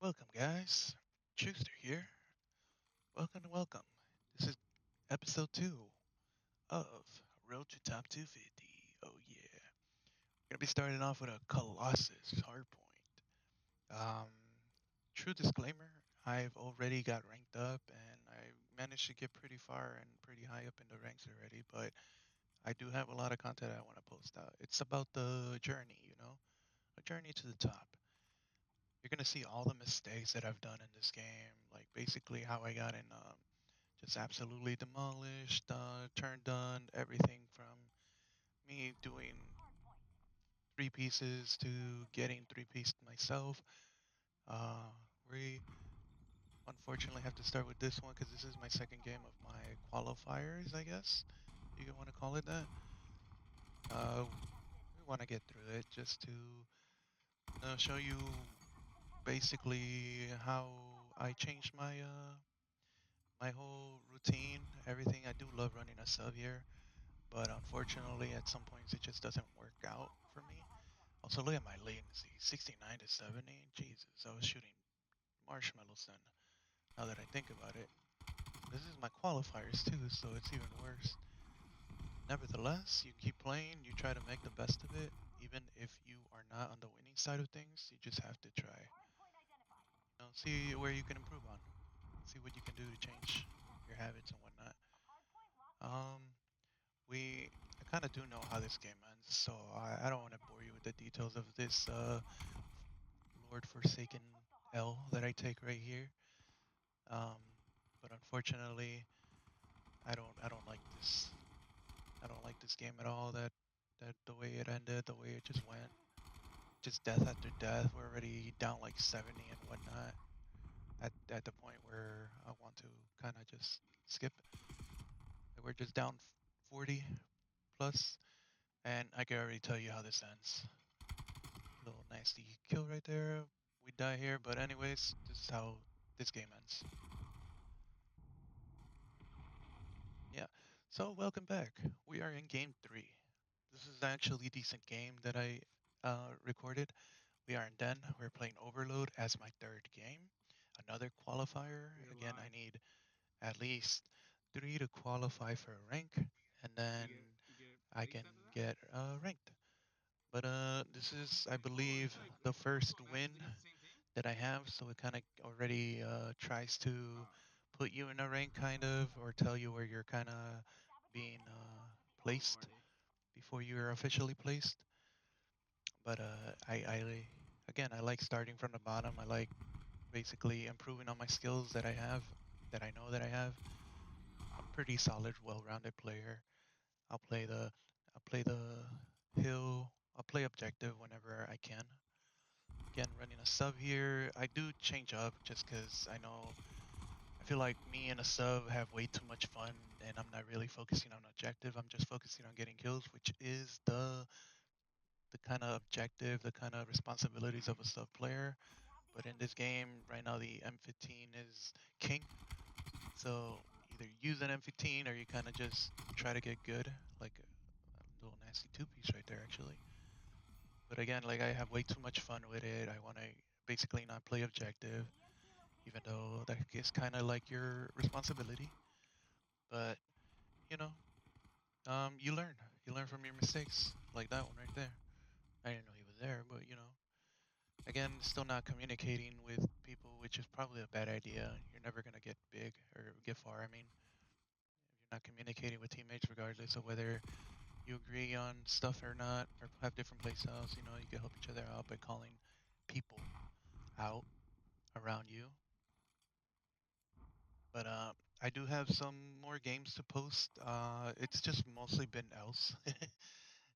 Welcome, guys. Truthster here. Welcome, welcome. This is episode 2 of Road to Top 250. Oh, yeah. We're going to be starting off with a Colossus Hardpoint. Um, True disclaimer, I've already got ranked up and I managed to get pretty far and pretty high up in the ranks already, but I do have a lot of content I want to post out. It's about the journey, a journey to the top. You're gonna see all the mistakes that I've done in this game, like basically how I got in, just absolutely demolished, turned done, everything from me doing three pieces to getting three pieces myself. Uh, we unfortunately have to start with this one because this is my second game of my qualifiers, I guess you want to call it that. We want to get through it just to show you basically how I changed my whole routine, everything. I do love running a sub here, but unfortunately, at some points it just doesn't work out for me. Also, look at my latency, 69 to 70. Jesus, I was shooting marshmallows then. Now that I think about it, this is my qualifiers too, so it's even worse. Nevertheless, you keep playing, you try to make the best of it, even if you are not on the winning side of things. You just have to try. See where you can improve on. See what you can do to change your habits and whatnot. Um, I kind of do know how this game ends, so I don't want to bore you with the details of this Lord Forsaken L that I take right here. Um, but unfortunately, I don't like this. I don't like this game at all. That the way it ended, the way it just went, just death after death. We're already down like 70 and whatnot. At the point where I want to kind of just skip. We're just down 40 plus, and I can already tell you how this ends. Little nasty kill right there. We die here, but anyways, this is how this game ends. Yeah. So welcome back. We are in game 3. This is actually a decent game that I recorded. We are in Den. We're playing Overload as my third game. Another qualifier. Again, I need at least 3 to qualify for a rank, and then I can get ranked. But this is, I believe, the first win that I have, so it kind of already tries to put you in a rank, kind of, or tell you where you're kind of being placed before you're officially placed. But again, I like starting from the bottom. I like basically improving on my skills that I have, that I know that I have. I'm pretty solid, well-rounded player. I'll play the, I'll play the hill. I'll play objective whenever I can. Again, running a sub here. I do change up just because I feel like me and a sub have way too much fun, and I'm not really focusing on objective. I'm just focusing on getting kills, which is the kind of objective, the kind of responsibilities of a sub player. But in this game right now, the M15 is king. So either use an M15 or you kind of just try to get good, like a little nasty two-piece right there, actually. But again, like I have way too much fun with it. I want to basically not play objective, even though that is kind of like your responsibility. But you know, you learn. You learn from your mistakes, like that one right there. I didn't know he was there, but again, still not communicating with people, which is probably a bad idea. You're never gonna get big or get far. I mean, if you're not communicating with teammates, regardless of whether you agree on stuff or not, or have different playstyles, you can help each other out by calling people out around you. But I do have some more games to post. It's just mostly been else.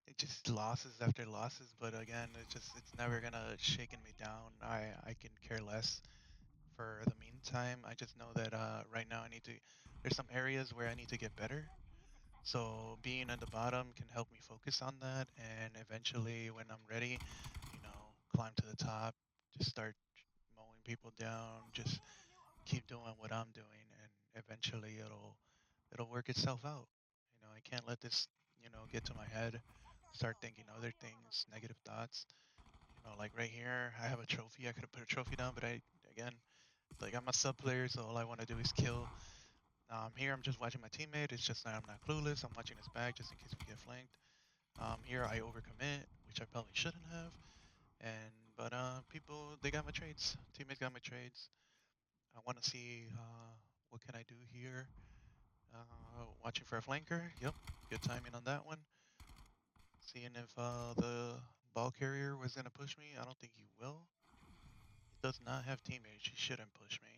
It just losses after losses, but again, it's never gonna shaken me down. I can care less for the meantime. I just know that right now there's some areas where I need to get better. So being at the bottom can help me focus on that, and eventually, when I'm ready, climb to the top, just start mowing people down, just keep doing what I'm doing, and eventually it'll work itself out. I can't let this, get to my head, start thinking other things, negative thoughts. Like right here, I have a trophy. I could have put a trophy down, but I Again, like I'm a sub player, so all I want to do is kill. Here I'm just watching my teammate. It's just that I'm not clueless. I'm watching his back just in case we get flanked. Here I overcommit, which I probably shouldn't have. But people they got my trades. Teammates got my trades. I want to see what can I do here. Watching for a flanker. Yep, good timing on that one. Seeing if the ball carrier was gonna push me. I don't think he will. He does not have teammates. He shouldn't push me.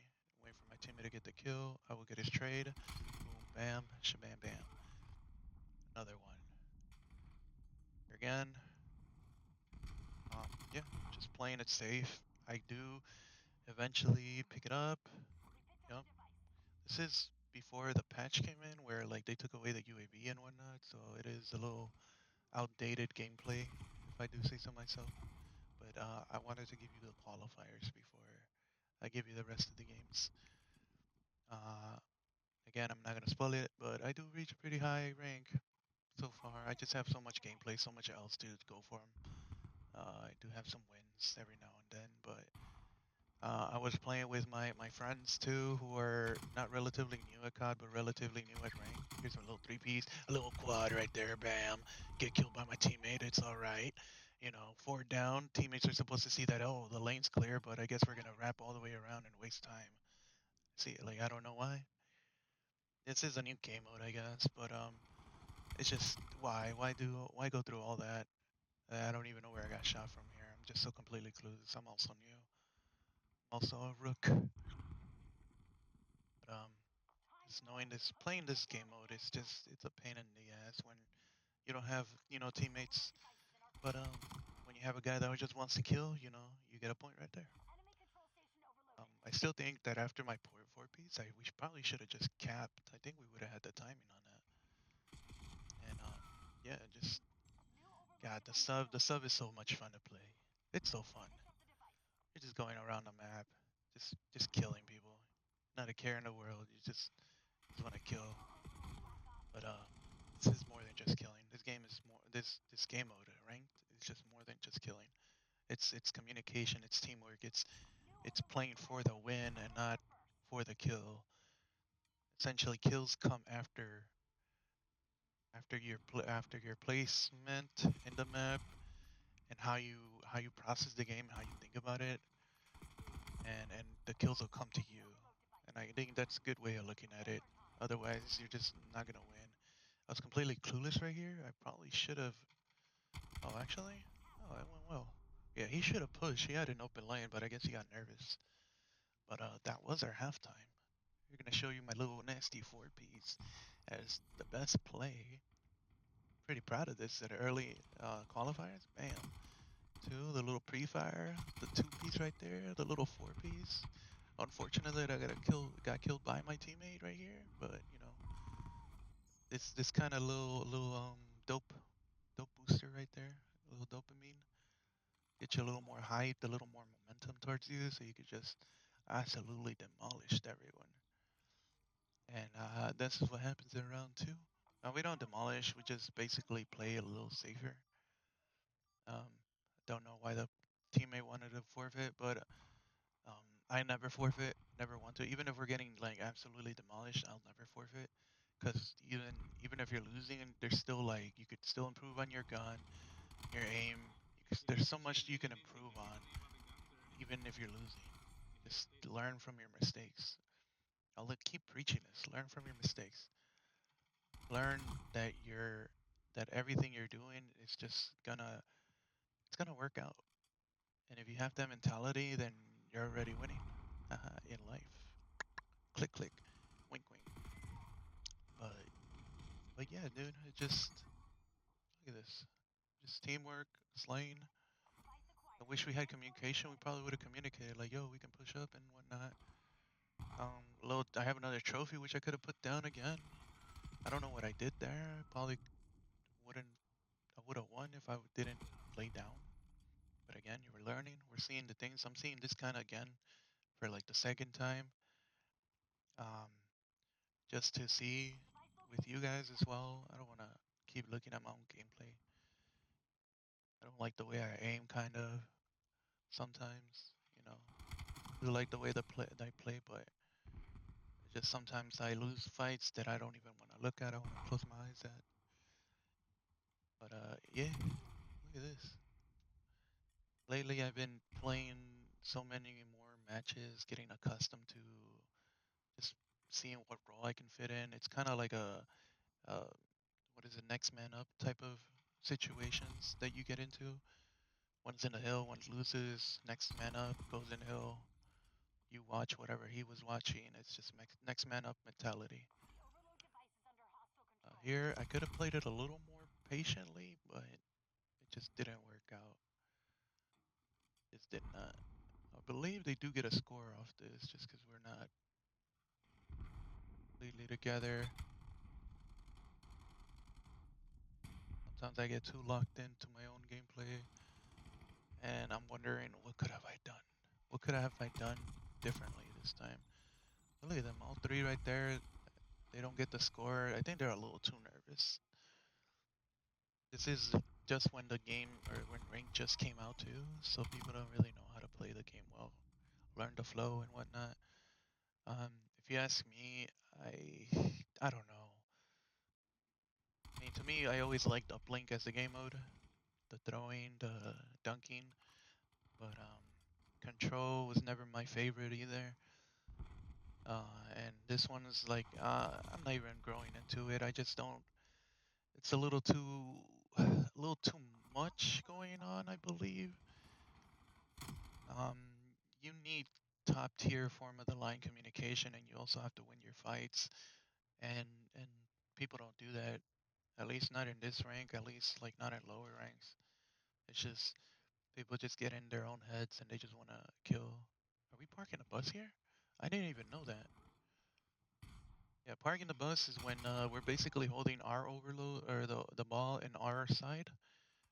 Wait for my teammate to get the kill. I will get his trade. Boom, bam, shabam, bam. Another one. Here again. Yeah, just playing it safe. I do eventually pick it up. Yep. This is before the patch came in, where like they took away the UAV and whatnot, so it is a little outdated gameplay, if I do say so myself. But I wanted to give you the qualifiers before I give you the rest of the games. Uh, Again, I'm not gonna spoil it, but I do reach a pretty high rank so far. I just have so much gameplay, so much else to go for 'em. I do have some wins every now and then, but I was playing with my friends too, who are not relatively new at COD, but relatively new at rank. Here's a little three-piece, a little quad right there, bam. Get killed by my teammate, it's alright. You know, 4 down, teammates are supposed to see that, oh, the lane's clear, but I guess we're gonna wrap all the way around and waste time. See, like, I don't know why. This is a new game mode, I guess, but it's just, why go through all that? I don't even know where I got shot from here. I'm just so completely clueless. I'm also new. Also a rook. But just knowing this, playing this game mode is just, it's a pain in the ass when you don't have, teammates. But when you have a guy that just wants to kill, you get a point right there. I still think that after my four piece, we probably should have just capped. I think we would have had the timing on that. And yeah, just God, the sub is so much fun to play. It's so fun. You're just going around the map, just killing people. Not a care in the world. You just want to kill. But this is more than just killing. This game is more this game mode ranked is just more than just killing. It's communication, it's teamwork, it's playing for the win and not for the kill. Essentially, kills come after your placement in the map and how you process the game, how you think about it, and the kills will come to you. And I think that's a good way of looking at it. Otherwise, you're just not gonna win. I was completely clueless right here. I probably should have. Oh, actually, oh, it went well. Yeah, he should have pushed. He had an open lane, but I guess he got nervous. But that was our halftime. We're gonna show you my little nasty four piece as the best play. Pretty proud of this at early qualifiers. Bam, two, the little pre-fire, the two piece right there, the little four piece. Unfortunately, I got killed by my teammate right here. But this kind of little dope booster right there, a little dopamine. Get you a little more hype, a little more momentum towards you, so you could just absolutely demolish everyone. And this is what happens in round two. We don't demolish, we just basically play a little safer. Um, don't know why the teammate wanted to forfeit, but I never forfeit, never want to. Even if we're getting like absolutely demolished, I'll never forfeit. Because even if you're losing, there's still like you could still improve on your gun, your aim. There's so much you can improve on, even if you're losing. Just learn from your mistakes. Keep preaching this. Learn from your mistakes. Learn that that everything you're doing is just it's gonna work out. And if you have that mentality, then you're already winning in life. Click, click, wink, wink. But but yeah, dude, it just look at this. Just teamwork, slaying. I wish we had communication. We probably would have communicated like, yo, we can push up and whatnot. I have another trophy which I could have put down again. I don't know what I did there. Probably wouldn't. I would have won if I didn't lay down. But again, you were learning. We're seeing the things. I'm seeing this kind of again for like the second time. Um, just to see with you guys as well. I don't want to keep looking at my own gameplay. I don't like the way I aim, kind of sometimes. You know, do like the way that I play, but just sometimes I lose fights that I don't even want to look at. I want to close my eyes at. But yeah, look at this. Lately, I've been playing so many more matches, getting accustomed to just seeing what role I can fit in. It's kind of like a what is it, next man up type of situations that you get into. One's in the hill, one loses, next man up, goes in hill. You watch whatever he was watching. It's just next man up mentality. Here, I could have played it a little more patiently, but it just didn't work out. Just did not. I believe they do get a score off this just because we're not completely together. Sometimes I get too locked into my own gameplay, and I'm wondering, what could have I done? What could have I done differently this time? Look at them, all three right there. They don't get the score. I think they're a little too nervous. This is just when the game, or when Rank just came out too, so people don't really know how to play the game well, learn the flow and whatnot. If you ask me, I don't know. I mean, to me, I always liked Uplink as the game mode, the throwing, the dunking, but Control was never my favorite either. And this one is like, I'm not even growing into it. I just don't. It's a little too much going on, I believe. Um, you need top tier form of the line communication, and you also have to win your fights. And people don't do that. At least not in this rank. At least like not in lower ranks. It's just people just get in their own heads and they just want to kill. Are we parking a bus here? I didn't even know that. Yeah, parking the bus is when we're basically holding our overload or the ball in our side,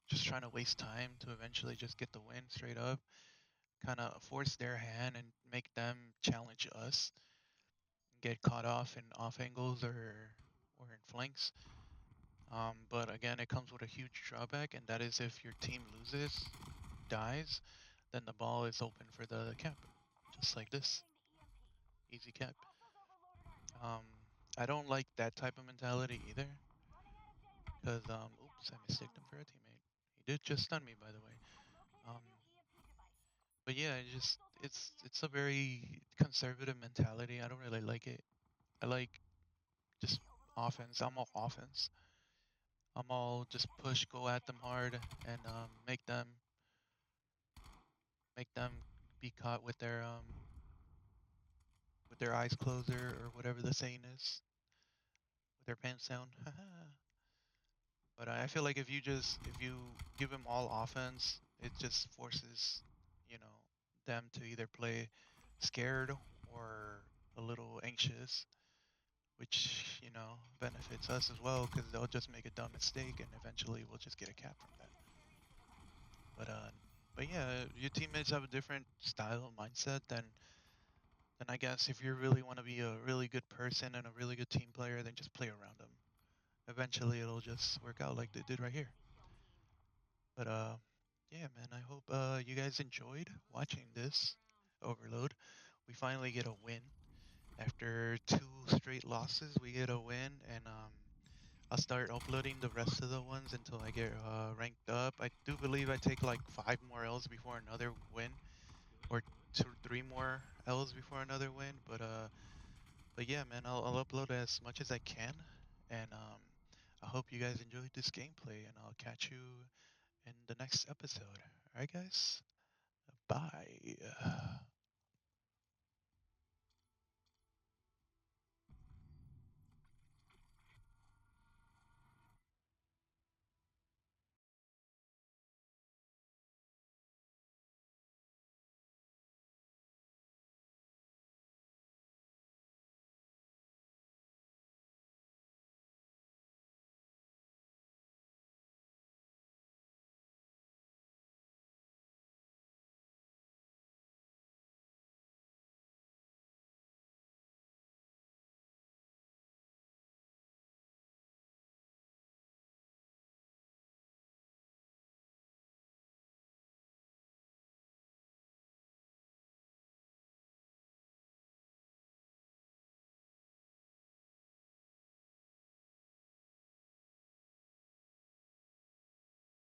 just trying to waste time to eventually just get the win straight up, kind of force their hand and make them challenge us, get caught off in off angles or in flanks. But again, it comes with a huge drawback, and that is if your team loses, dies, then the ball is open for the cap, just like this, easy cap. Um, I don't like that type of mentality either, because oops, I mistook him for a teammate. He did just stun me, by the way. Um, but yeah, it's a very conservative mentality. I don't really like it. I like just offense. I'm all offense. I'm all just push, go at them hard, and make them be caught with their eyes closed or whatever the saying is, with their pants down. But I feel like if you give them all offense, it just forces, you know, them to either play scared or a little anxious, which benefits us as well because they'll just make a dumb mistake and eventually we'll just get a cap from that. But but yeah, your teammates have a different style mindset than I guess if you really want to be a really good person and a really good team player, then just play around them. Eventually, it'll just work out like they did right here. But yeah, man, I hope you guys enjoyed watching this overload. We finally get a win after 2 straight losses. We get a win, and I'll start uploading the rest of the ones until I get ranked up. I do believe I take like 5 more L's before another win, or 3 more L's before another win. But yeah, man, I'll upload as much as I can, and I hope you guys enjoyed this gameplay, and I'll catch you in the next episode. Alright, guys? Bye.